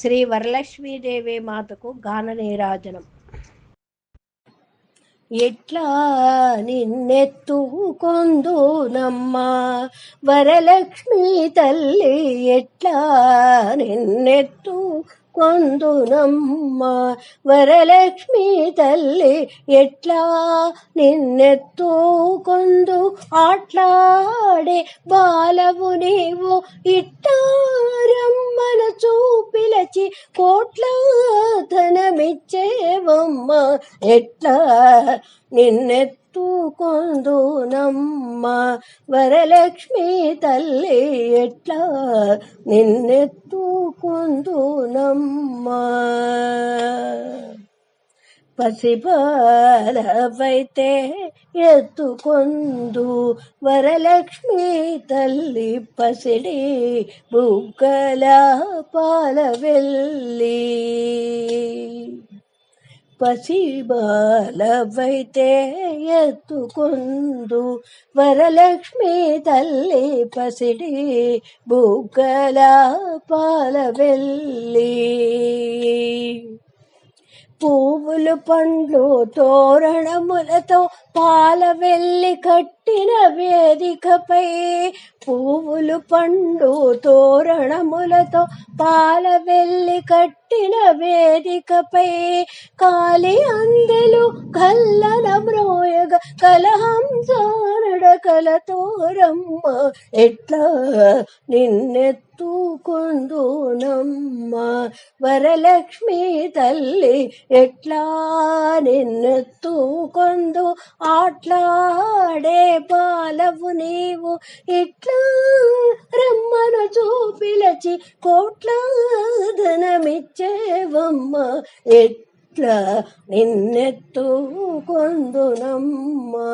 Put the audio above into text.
శ్రీ వరలక్ష్మీదేవి మాతకు గాన నీరాజనం. ఎట్లా నిన్నెత్తుకొందునమ్మా వరలక్ష్మీ తల్లి, ఎట్లా నిన్నెత్తుకొందునమ్మా వరలక్ష్మీ తల్లి, ఎట్లా నిన్నెత్తుకొందు ఆట్లాడే బాలవు నీవు, ఇట్టారమ్మను చూపిలచి కోట్ల ధనమిచ్చేవమ్మ, ఎట్లా నిన్నెత్తుకొందునమ్మా వరలక్ష్మీ తల్లి, ఎట్లా నిన్నెత్తుకొందునమ్మా. పసిబాలవైతే ఎత్తుకొందు వరలక్ష్మీ తల్లి, పసిడి బుగ్గల పాలవెల్లి. పసిబాలవైతే ఎత్తుకొందు వరలక్ష్మీ తల్లి, పసిడి బుగ్గల పాలవెల్లి. పువ్వులు పండ్లు తోరణములతో పాలవెల్లి కట్టిన వేదికపై, పువ్వులు పండు తోరణములతో పాలవెల్లి కట్టిన వేదికపై, కాలి అందెలు కల్లన మ్రోయగ కలహంసనడకలతోరమ్మ, ఎట్లా నిన్నెత్తుకొందునమ్మా వరలక్ష్మీ తల్లి, ఎట్లా నిన్నెత్తుకొందు ఆట్లాడే బాలవు నీవు, ఇట్లా రమ్మను చూపిలచి కోట్ల ధనమిచ్చేవమ్మ, ఎట్లా నిన్నెత్తుకొందునమ్మా.